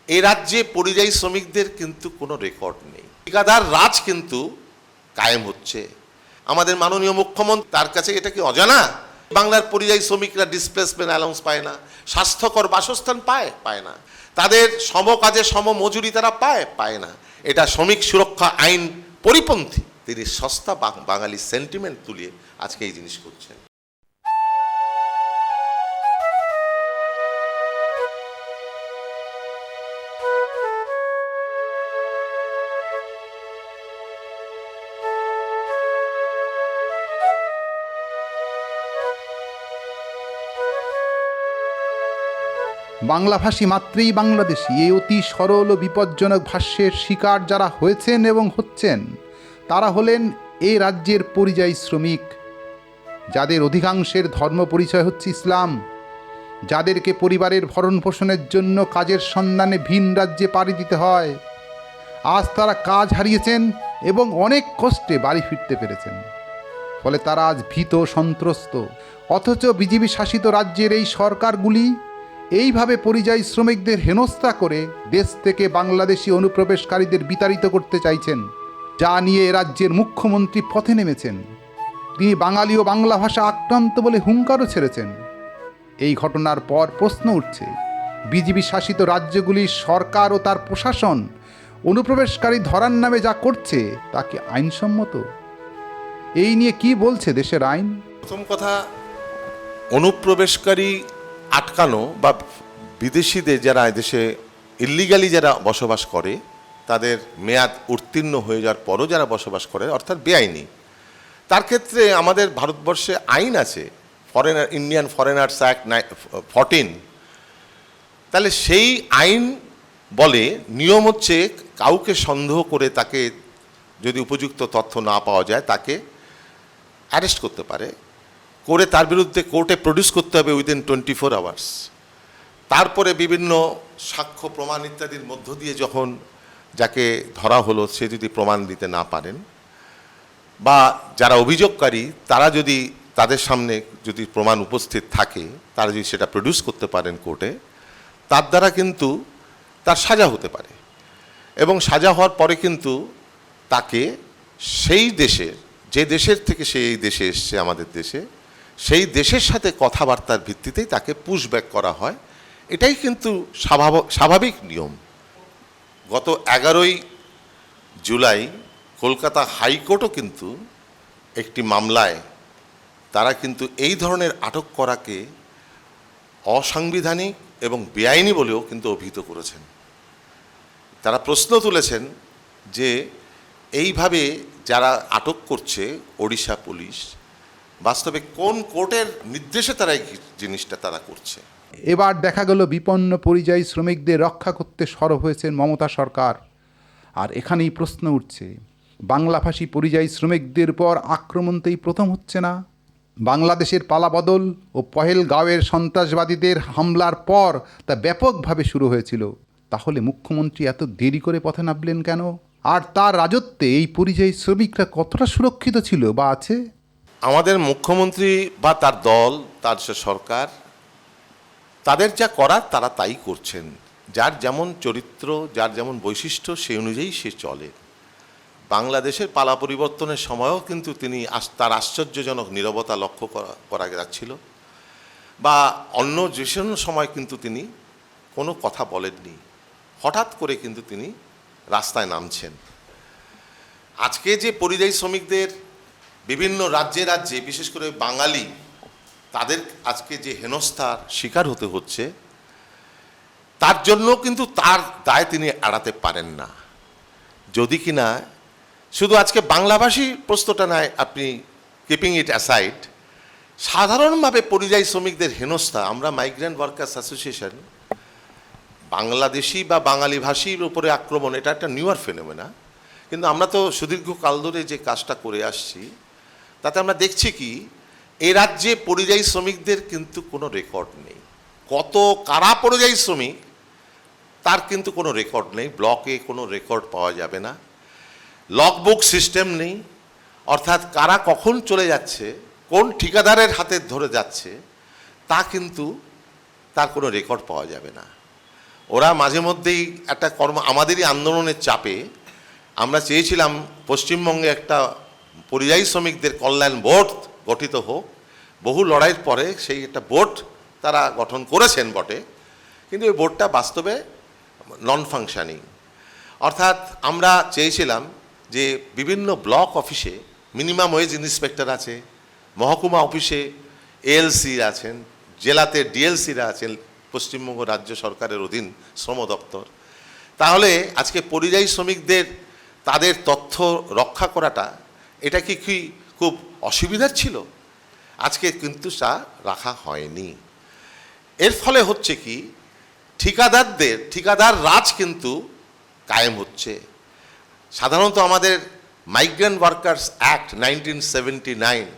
এই রাজ্যে পরিযায়ী শ্রমিকদের কিন্তু কোনো রেকর্ড নেই। ঠিকাদার রাজ কিন্তু কায়েম হচ্ছে। আমাদের মাননীয় মুখ্যমন্ত্রী, তার কাছে এটা কি অজানা? বাংলার পরিযায়ী শ্রমিকরা ডিসপ্লেসমেন্ট অ্যালাউন্স পায় না, স্বাস্থ্যকর বাসস্থান পায় না, তাদের সমকাজে সমমজুরি তারা পায় না। এটা শ্রমিক সুরক্ষা আইন পরিপন্থী। তিনি সস্তা বাঙালি সেন্টিমেন্ট তুলিয়ে আজকে এই জিনিস করছেন। বাংলাভাষী মাত্রেই বাংলাদেশি, এই অতি সরল ও বিপজ্জনক ভাষ্যের শিকার যারা হয়েছেন এবং হচ্ছেন তারা হলেন এই রাজ্যের পরিযায়ী শ্রমিক, যাদের অধিকাংশের ধর্ম পরিচয় হচ্ছে ইসলাম, যাদেরকে পরিবারের ভরণ পোষণের জন্য কাজের সন্ধানে ভিন রাজ্যে পাড়ি দিতে হয়। আজ তারা কাজ হারিয়েছেন এবং অনেক কষ্টে বাড়ি ফিরতে পেরেছেন। ফলে তারা আজ ভীত সন্ত্রস্ত। অথচ বিজেপি শাসিত রাজ্যের এই সরকারগুলি এইভাবে পরিযায়ী শ্রমিকদের হেনস্থা করে দেশ থেকে বাংলাদেশি অনুপ্রবেশকারীদের বিতাড়িত করতে চাইছেন, যা নিয়ে রাজ্যের মুখ্যমন্ত্রী পথে নেমেছেন। তিনি বাঙালি ও বাংলা ভাষা আক্রান্ত বলে হুঙ্কারও ছেড়েছেন। এই ঘটনার পর প্রশ্ন উঠছে, বিজেপি শাসিত রাজ্যগুলির সরকার ও তার প্রশাসন অনুপ্রবেশকারী ধরার নামে যা করছে তা কি আইনসম্মত? এই নিয়ে কি বলছে দেশের আইন? প্রথম কথা, অনুপ্রবেশকারী আটকানো বা বিদেশিদের যারা দেশে ইল্লিগালি যারা বসবাস করে তাদের মেয়াদ উত্তীর্ণ হয়ে যাওয়ার পরও যারা বসবাস করে অর্থাৎ বেআইনি, তার ক্ষেত্রে আমাদের ভারতবর্ষে আইন আছে, ইন্ডিয়ান ফরেনার্স অ্যাক্ট 14। তাহলে সেই আইন বলে নিয়ম হচ্ছে কাউকে সন্দেহ করে তাকে যদি উপযুক্ত তথ্য না পাওয়া যায় তাকে অ্যারেস্ট করতে পারে, করে তার বিরুদ্ধে কোর্টে প্রডিউস করতে হবে উইদিন 24 আওয়ার্স। তারপরে বিভিন্ন সাক্ষ্য প্রমাণ ইত্যাদির মধ্য দিয়ে যখন যাকে ধরা হলো সে যদি প্রমাণ দিতে না পারেন বা যারা অভিযোগকারী তারা যদি তাদের সামনে যদি প্রমাণ উপস্থিত থাকে তারা যদি সেটা প্রডিউস করতে পারেন কোর্টে, তার দ্বারা কিন্তু তার সাজা হতে পারে। এবং সাজা হওয়ার পরে কিন্তু তাকে সেই দেশের, যে দেশের থেকে সে এই দেশে এসছে আমাদের দেশে, সেই দেশের সাথে কথাবার্তার ভিত্তিতেই তাকে পুশব্যাক করা হয়। এটাই কিন্তু স্বাভাবিক নিয়ম। গত 11ই জুলাই কলকাতা হাইকোর্টও কিন্তু একটি মামলায় তারা কিন্তু এই ধরনের আটক করাকে অসাংবিধানিক এবং বেআইনি বলেও কিন্তু অভিহিত করেছেন। তারা প্রশ্ন তুলেছেন যে এইভাবে যারা আটক করছে ওড়িশা পুলিশ, বাস্তবে কোন কোর্টের নির্দেশে তারা এই জিনিসটা তারা করছে। এবার দেখা গেল বিপন্ন পরিযায়ী শ্রমিকদের রক্ষা করতে সরব হয়েছেন মমতা সরকার। আর এখানেই প্রশ্ন উঠছে, বাংলাভাষী পরিযায়ী শ্রমিকদের পর আক্রমণ তো এই প্রথম হচ্ছে না। বাংলাদেশের পালাবদল ও পহেলগাঁওয়ের সন্ত্রাসবাদীদের হামলার পর তা ব্যাপকভাবে শুরু হয়েছিল। তাহলে মুখ্যমন্ত্রী এত দেরি করে পথে নামলেন কেন? আর তার রাজত্বে এই পরিযায়ী শ্রমিকরা কতটা সুরক্ষিত ছিল বা আছে? আমাদের মুখ্যমন্ত্রী বা তার দল, তার সরকার, তাদের যা করার তারা তাই করছেন। যার যেমন চরিত্র, যার যেমন বৈশিষ্ট্য সেই অনুযায়ী সে চলে। বাংলাদেশের পালা পরিবর্তনের সময়ও কিন্তু তিনি তার আশ্চর্যজনক নীরবতা লক্ষ্য করা যাচ্ছিল, বা অন্য যে সময় কিন্তু তিনি কোনো কথা বলেননি। হঠাৎ করে কিন্তু তিনি রাস্তায় নামছেন। আজকে যে পরিযায়ী শ্রমিকদের বিভিন্ন রাজ্যে রাজ্যে, বিশেষ করে বাঙালি, তাদের আজকে যে হেনস্থার শিকার হতে হচ্ছে, তার জন্য কিন্তু তার দায় তিনি এড়াতে পারেন না। যদি কিনা শুধু আজকে বাংলাভাষী প্রশ্নটা নয়, আপনি কিপিং ইট অ্যাসাইড, সাধারণভাবে পরিযায়ী শ্রমিকদের হেনস্থা, আমরা মাইগ্রেন্ট ওয়ার্কার্স অ্যাসোসিয়েশন, বাংলাদেশি বা বাঙালি ভাষীর উপরে আক্রমণ এটা একটা নিউয়ার ফেনোমেনা, কিন্তু আমরা তো সুদীর্ঘকাল ধরে যে কাজটা করে আসছি তাতে আমরা দেখছি কি এ রাজ্যে পরিযায়ী শ্রমিকদের কিন্তু কোনো রেকর্ড নেই। কত কারা পরিযায়ী শ্রমিক তার কিন্তু কোনো রেকর্ড নেই। ব্লকে কোনো রেকর্ড পাওয়া যাবে না, লগবুক সিস্টেম নেই, অর্থাৎ কারা কখন চলে যাচ্ছে, কোন ঠিকাদারের হাতে ধরে যাচ্ছে তা কিন্তু তার কোনো রেকর্ড পাওয়া যাবে না। ওরা মাঝে মধ্যেই একটা আমাদেরই আন্দোলনের চাপে আমরা চেয়েছিলাম পশ্চিমবঙ্গে একটা পরিযায়ী শ্রমিকদের কল্যাণ বোর্ড গঠিত হোক। বহু লড়াইয়ের পরে সেই একটা বোর্ড তারা গঠন করেছেন বটে, কিন্তু এই বোর্ডটা বাস্তবে নন ফাংশনিং। অর্থাৎ আমরা চেয়েছিলাম যে বিভিন্ন ব্লক অফিসে মিনিমাম ওয়েজ ইন্সপেক্টর আছে, মহকুমা অফিসে এএলসি আছেন, জেলাতে ডিএলসিরা আছেন, পশ্চিমবঙ্গ রাজ্য সরকারের অধীন শ্রম দপ্তর। তাহলে আজকে পরিযায়ী শ্রমিকদের তাদের তথ্য রক্ষা করাটা এটা কি খুব অসুবিধার ছিল? আজকে কিন্তু তা রাখা হয়নি। এর ফলে হচ্ছে কি, ঠিকাদার রাজ কিন্তু কায়েম হচ্ছে। সাধারণত আমাদের মাইগ্রেন্ট ওয়ার্কার্স অ্যাক্ট 1979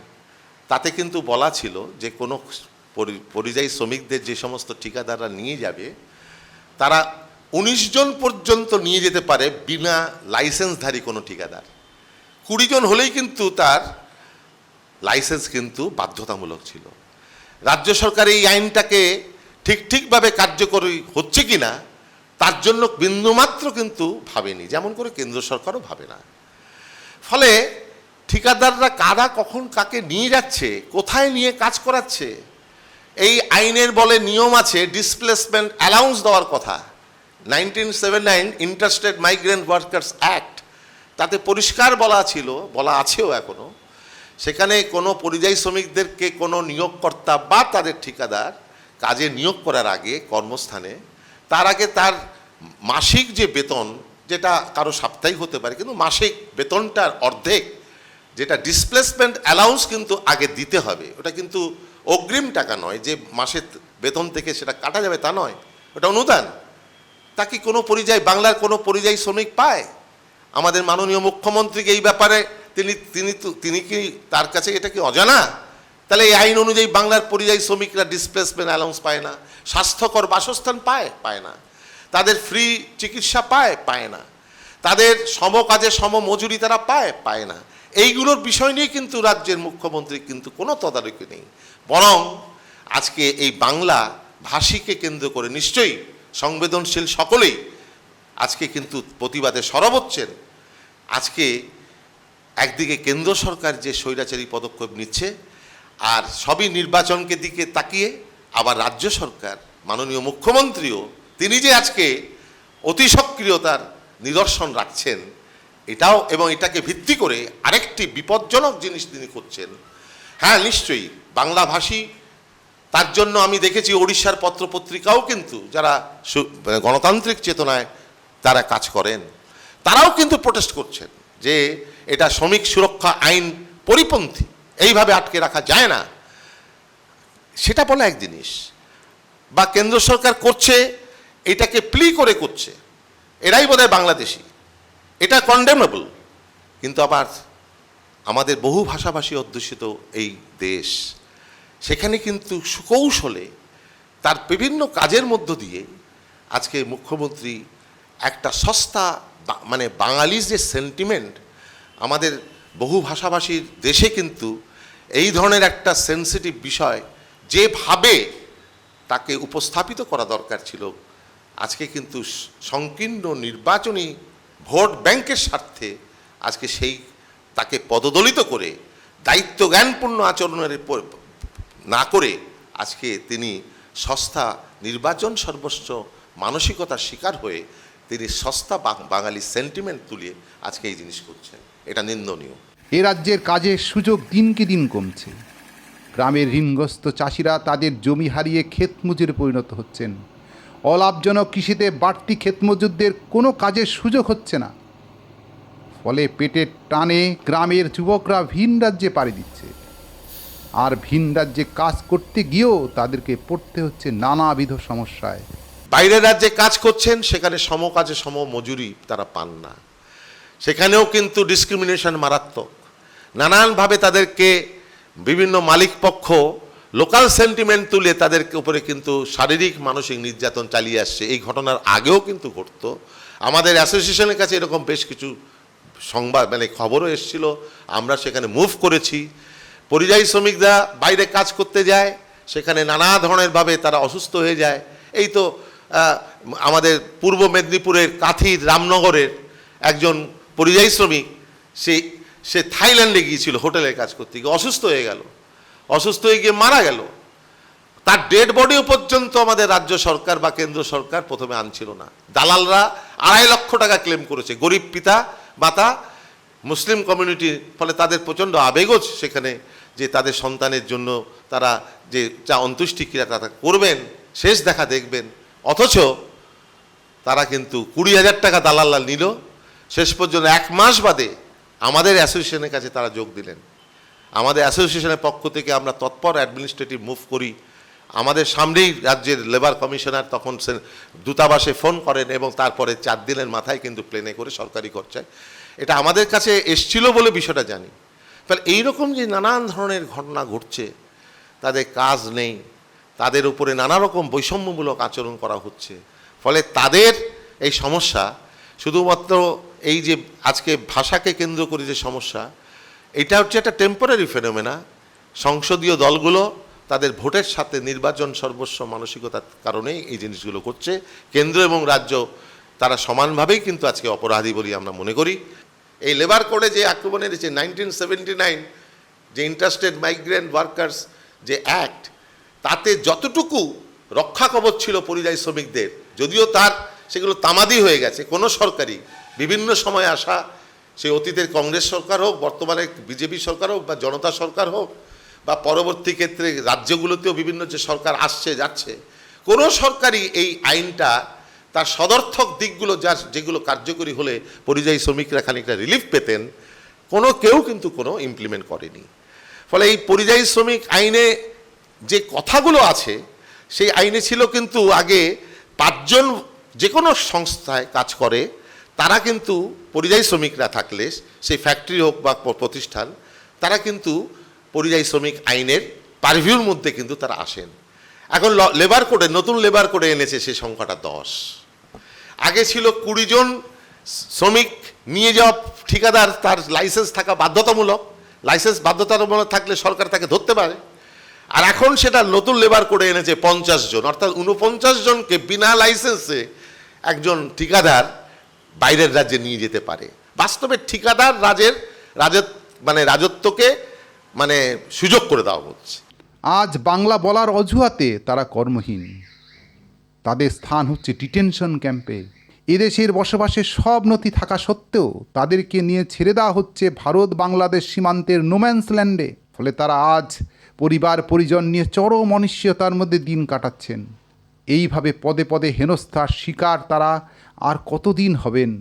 তাতে কিন্তু বলা ছিল যে কোনো পরিযায়ী শ্রমিকদের যে সমস্ত ঠিকাদাররা নিয়ে যাবে তারা 19 জন পর্যন্ত নিয়ে যেতে পারে বিনা লাইসেন্সধারী কোনো ঠিকাদার। 20 জন হলেই কিন্তু তার লাইসেন্স কিন্তু বাধ্যতামূলক ছিল। রাজ্য সরকার এই আইনটাকে ঠিকভাবে কার্যকরী হচ্ছে কিনা তার জন্য বিন্দুমাত্র কিন্তু ভাবেনি, যেমন করে কেন্দ্র সরকারও ভাবে না। ফলে ঠিকাদাররা কারা কখন কাকে নিয়ে যাচ্ছে, কোথায় নিয়ে কাজ করাচ্ছে, এই আইনের বলে নিয়ম আছে ডিসপ্লেসমেন্ট অ্যালাউন্স দেওয়ার কথা। 1979 ইন্টারস্টেট মাইগ্রেন্ট ওয়ার্কার্স অ্যাক্ট তাতে পরিষ্কার বলা আছেও এখনো, সেখানে কোনো পরিযায়ী শ্রমিকদেরকে কোনো নিয়োগকর্তা বা তাদের ঠিকাদার কাজে নিয়োগ করার আগে কর্মস্থানে তার আগে তার মাসিক যে বেতন, যেটা কারো সাপ্তাহিক হতে পারে, কিন্তু মাসিক বেতনটার অর্ধেক যেটা ডিসপ্লেসমেন্ট অ্যালাউন্স কিন্তু আগে দিতে হবে। ওটা কিন্তু অগ্রিম টাকা নয় যে মাসের বেতন থেকে সেটা কাটা যাবে তা নয়, ওটা অনুদান। তা কি কোনো বাংলার কোনো পরিযায়ী শ্রমিক পায়? আমাদের মাননীয় মুখ্যমন্ত্রীকে এই ব্যাপারে তিনি কি তার কাছে এটা কি অজানা? তাহলে এই আইন অনুযায়ী বাংলার পরিযায়ী শ্রমিকরা ডিসপ্লেসমেন্ট অ্যালাউন্স পায় না, স্বাস্থ্যকর বাসস্থান পায় না, তাদের ফ্রি চিকিৎসা পায় না, তাদের কাজে মজুরি তারা পায় না। এইগুলোর বিষয় নিয়ে কিন্তু রাজ্যের মুখ্যমন্ত্রী কিন্তু কোনো তদারকি নেই। বরং আজকে এই বাংলা ভাষীকে কেন্দ্র করে নিশ্চয়ই সংবেদনশীল সকলেই আজকে কিন্তু প্রতিবাদে সরব হচ্ছেন। আজকে একদিকে কেন্দ্র সরকার যে স্বৈরাচারী পদক্ষেপ নিচ্ছে, আর সবই নির্বাচনকে দিকে তাকিয়ে, আবার রাজ্য সরকার মাননীয় মুখ্যমন্ত্রীও তিনি যে আজকে অতি সক্রিয়তার নিদর্শন রাখছেন, এবং এটাকে ভিত্তি করে আরেকটি বিপজ্জনক জিনিস তিনি করছেন। হ্যাঁ, নিশ্চয়ই বাংলাভাষী, তার জন্য আমি দেখেছি ওড়িশার পত্রপত্রিকাও কিন্তু যারা গণতান্ত্রিক চেতনায় তারা কাজ করেন, তারাও কিন্তু প্রোটেস্ট করছেন যে এটা শ্রমিক সুরক্ষা আইন পরিপন্থী, এইভাবে আটকে রাখা যায় না। সেটা বলা এক জিনিস, বা কেন্দ্র সরকার করছে এটাকে প্লি করে করছে, এরাই বোধহয় বাংলাদেশি, এটা কন্ডেমেবল। কিন্তু আবার আমাদের বহু ভাষাভাষী অধ্যুষিত এই দেশ, সেখানে কিন্তু সুকৌশলে তার বিভিন্ন কাজের মধ্য দিয়ে আজকে মুখ্যমন্ত্রী একটা সস্তা মানে বাঙালির যে সেন্টিমেন্ট, আমাদের বহু ভাষাভাষীর দেশে কিন্তু এই ধরনের একটা সেন্সিটিভ বিষয় যেভাবে তাকে উপস্থাপিত করা দরকার ছিল, আজকে কিন্তু সংকীর্ণ নির্বাচনী ভোট ব্যাংকের স্বার্থে আজকে তাকে পদদলিত করে দায়িত্ব জ্ঞানপূর্ণ আচরণের না করে আজকে তিনি সস্তা নির্বাচন সর্বস্ব মানসিকতার শিকার হয়ে তিনি সস্তা বাঙালি সেন্টিমেন্ট তুলে আজকে এই জিনিস করছেন। এটা নিন্দনীয়। এ রাজ্যের কাজের সুযোগ দিনকে দিন কমছে। গ্রামের ঋণগ্রস্ত চাষিরা তাদের জমি হারিয়ে ক্ষেতমজুরে পরিণত হচ্ছেন। অলাভজনক কৃষিতে বাড়তি ক্ষেতমজুরদের কোনো কাজের সুযোগ হচ্ছে না। ফলে পেটের টানে গ্রামের যুবকরা ভিন রাজ্যে পাড়ি দিচ্ছে, আর ভিন রাজ্যে কাজ করতে গিয়েও তাদেরকে পড়তে হচ্ছে নানাবিধ সমস্যায়। বাইরের রাজ্যে কাজ করছেন, সেখানে সমকাজে মজুরি তারা পান না, সেখানেও কিন্তু ডিসক্রিমিনেশন মারাত্মক। নানানভাবে তাদেরকে বিভিন্ন মালিক পক্ষ লোকাল সেন্টিমেন্ট তুলে তাদেরকে উপরে কিন্তু শারীরিক মানসিক নির্যাতন চালিয়ে আসছে। এই ঘটনার আগেও কিন্তু ঘটতো। আমাদের অ্যাসোসিয়েশনের কাছে এরকম বেশ কিছু সংবাদ খবরও এসেছিল, আমরা সেখানে মুভ করেছি। পরিযায়ী শ্রমিকরা বাইরে কাজ করতে যায়, সেখানে নানা ধরনের ভাবে তারা অসুস্থ হয়ে যায়। এই তো আমাদের পূর্ব মেদিনীপুরের কাঁথির রামনগরের একজন পরিযায়ী শ্রমিক, সে থাইল্যান্ডে গিয়েছিল হোটেলে কাজ করতে গিয়ে, অসুস্থ হয়ে গেল, অসুস্থ হয়ে গিয়ে মারা গেল। তার ডেড বডিও পর্যন্ত আমাদের রাজ্য সরকার বা কেন্দ্র সরকার প্রথমে আনছিল না। দালালরা 2.5 লক্ষ টাকা ক্লেম করেছে, গরিব পিতা মাতা মুসলিম কমিউনিটির, ফলে তাদের প্রচণ্ড আবেগও সেখানে, যে তাদের সন্তানের জন্য তারা যে যা অন্ত্যেষ্টিক্রিয়া তারা করবেন, শেষ দেখা দেখবেন, অথচ তারা কিন্তু 20,000 টাকা দালালরা নিল। শেষ পর্যন্ত 1 মাস বাদে আমাদের অ্যাসোসিয়েশনের কাছে তারা যোগ দিলেন। আমাদের অ্যাসোসিয়েশনের পক্ষ থেকে আমরা তৎপর অ্যাডমিনিস্ট্রেটিভ মুভ করি। আমাদের সামনেই রাজ্যের লেবার কমিশনার তখন দূতাবাসে ফোন করেন এবং তারপরে 4 দিনের মাথায় কিন্তু প্লেনে করে সরকারি খরচায় এটা আমাদের কাছে এসছিল বলে বিষয়টা জানি। ফলে এইরকম যে নানান ধরনের ঘটনা ঘটছে, তাদের কাজ নেই, তাদের উপরে নানা রকম বৈষম্যমূলক আচরণ করা হচ্ছে, ফলে তাদের এই সমস্যা শুধুমাত্র এই যে আজকে ভাষাকে কেন্দ্র করে যে সমস্যা, এটা হচ্ছে একটা টেম্পোরারি ফেনোমেনা। সংসদীয় দলগুলো তাদের ভোটের সাথে নির্বাচন সর্বস্ব মানসিকতার কারণেই এই জিনিসগুলো করছে। কেন্দ্র এবং রাজ্য তারা সমানভাবেই কিন্তু আজকে অপরাধী বলে আমরা মনে করি। এই লেবার কোডে যে আক্রমণ এনেছে 1979 যে ইন্টারস্টেট মাইগ্রেন্ট ওয়ার্কার্স যে অ্যাক্ট, তাতে যতটুকু রক্ষা কবচ ছিল পরিযায়ী শ্রমিকদের, যদিও তার সেগুলো তামাদি হয়ে গেছে। কোনো সরকারই বিভিন্ন সময় আসা, সে অতীতের কংগ্রেস সরকার হোক, বর্তমানে বিজেপি সরকার হোক বা জনতা সরকার হোক, বা পরবর্তী ক্ষেত্রে রাজ্যগুলোতেও বিভিন্ন যে সরকার আসছে যাচ্ছে, কোনো সরকারই এই আইনটা তার সদর্থক দিকগুলো যেগুলো কার্যকরী হলে পরিযায়ী শ্রমিকরা খানিকটা রিলিফ পেতেন, কেউ কিন্তু কোনো ইমপ্লিমেন্ট করেনি। ফলে এই পরিযায়ী শ্রমিক আইনে যে কথাগুলো আছে, সেই আইনে ছিল কিন্তু আগে 5 জন যে কোনো সংস্থায় কাজ করে, তারা কিন্তু পরিযায়ী শ্রমিকরা থাকলে, সেই ফ্যাক্টরি হোক বা প্রতিষ্ঠান, তারা কিন্তু পরিযায়ী শ্রমিক আইনের পারভিউর মধ্যে কিন্তু তারা আসেন। এখন লেবার কোডে, নতুন লেবার কোডে এনেছে সেই সংখ্যাটা 10। আগে ছিল 20 জন শ্রমিক নিয়ে যাওয়া ঠিকাদার, তার লাইসেন্স থাকা বাধ্যতামূলক, লাইসেন্স বাধ্যতামূলক থাকলে সরকার তাকে ধরতে পারে। আর এখন সেটা নতুন লেবার কোডে এনেছে 50 জন, অর্থাৎ 49 জনকে বিনা লাইসেন্সে একজন ঠিকাদার বাইরের রাজ্যে নিয়ে যেতে পারে। বাস্তবে ঠিকাদার রাজত্বকে সুযোগ করে দেওয়া হচ্ছে। আজ বাংলা বলার অজুহাতে তারা কর্মহীন, তাদের স্থান হচ্ছে ডিটেনশন ক্যাম্পে। এদেশের বসবাসের সব নথি থাকা সত্ত্বেও তাদেরকে নিয়ে ছেড়ে দেওয়া হচ্ছে ভারত বাংলাদেশ সীমান্তের নোম্যান্স ল্যান্ডে। ফলে তারা আজ পরিবার পরিজন নিয়ে চরম অনিশ্চয়তার মধ্যে দিন কাটাচ্ছেন। এইভাবে পদে পদে হেনস্থার শিকার তারা আর কতদিন হবেন?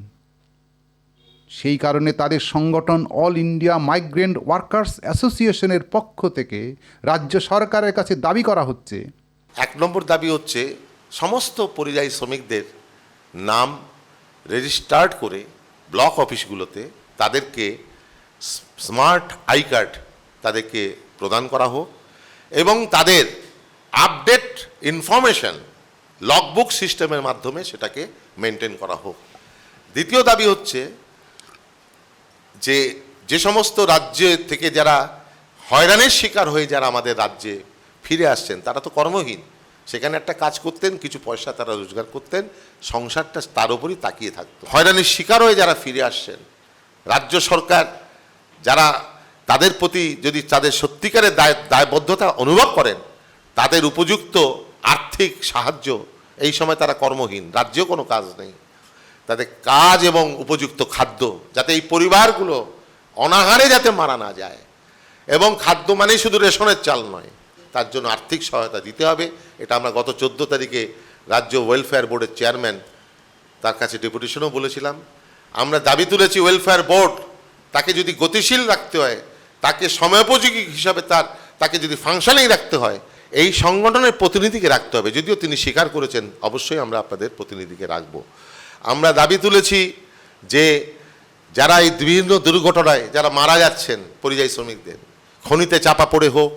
সেই কারণে তাদের সংগঠন অল ইন্ডিয়া মাইগ্রেন্ট ওয়ার্কার্স অ্যাসোসিয়েশনের পক্ষ থেকে রাজ্য সরকারের কাছে দাবি করা হচ্ছে। 1 নম্বর দাবি হচ্ছে সমস্ত পরিযায়ী শ্রমিকদের নাম রেজিস্টার্ড করে ব্লক অফিসগুলোতে তাদেরকে স্মার্ট আই কার্ড তাদেরকে প্রদান করা হোক এবং তাদের আপডেট ইনফরমেশন লগবুক সিস্টেমের মাধ্যমে সেটাকে মেনটেন করা হোক। দ্বিতীয় দাবি হচ্ছে যে সমস্ত রাজ্য থেকে যারা হয়রানির শিকার হয়ে যারা আমাদের রাজ্যে ফিরে আসছেন, তারা তো কর্মহীন, সেখানে একটা কাজ করতেন, কিছু পয়সা তারা রোজগার করতেন, সংসারটা তার উপরই তাকিয়ে থাকতো। হয়রানির শিকার হয়ে যারা ফিরে আসছেন, রাজ্য সরকার যারা তাদের প্রতি যদি তাদের সত্যিকারের দায়বদ্ধতা অনুভব করেন, তাদের উপযুক্ত আর্থিক সাহায্য, এই সময় তারা কর্মহীন, রাজ্যেও কোনো কাজ নেই, তাদের কাজ এবং উপযুক্ত খাদ্য, যাতে এই পরিবারগুলো অনাহারে যাতে মারা না যায়, এবং খাদ্য মানেই শুধু রেশনের চাল নয়, তার জন্য আর্থিক সহায়তা দিতে হবে। এটা আমরা গত 14 তারিখে রাজ্য ওয়েলফেয়ার বোর্ডের চেয়ারম্যান তার কাছে ডেপুটেশনও বলেছিলাম। আমরা দাবি তুলেছি ওয়েলফেয়ার বোর্ড তাকে যদি গতিশীল রাখতে হয়, তাকে সময়োপযোগী হিসাবে তাকে যদি ফাংশনিং রাখতে হয়, এই সংগঠনের প্রতিনিধিকে রাখতে হবে। যদিও তিনি স্বীকার করেছেন অবশ্যই আমরা আপনাদের প্রতিনিধিকে রাখব। আমরা দাবি তুলেছি যে যারা এই বিভিন্ন দুর্ঘটনায় যারা মারা যাচ্ছেন পরিযায়ী শ্রমিকদের, খনিতে চাপা পড়ে হোক,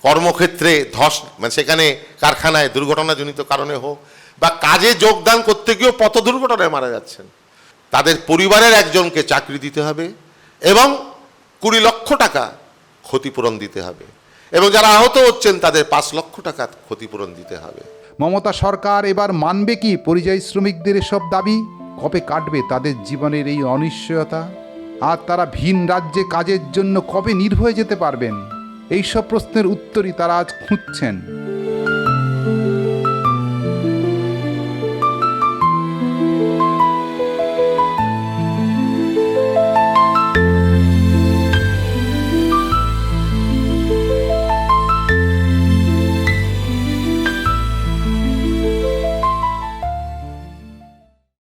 কর্মক্ষেত্রে সেখানে কারখানায় দুর্ঘটনাজনিত কারণে হোক, বা কাজে যোগদান করতে গিয়েও পথ দুর্ঘটনায় মারা যাচ্ছেন, তাদের পরিবারের একজনকে চাকরি দিতে হবে এবং 20 লক্ষ টাকা ক্ষতিপূরণ দিতে হবে, এবং যারা আহত হচ্ছেন তাদের 5 লক্ষ টাকা ক্ষতিপূরণ দিতে হবে। মমতা সরকার এবার মানবে কি পরিযায়ী শ্রমিকদের এসব দাবি? কবে কাটবে তাদের জীবনের এই অনিশ্চয়তা? আর তারা ভিন রাজ্যে কাজের জন্য কবে নির্ভয়ে যেতে পারবেন? এইসব প্রশ্নের উত্তরই তারা আজ খুঁজছেন।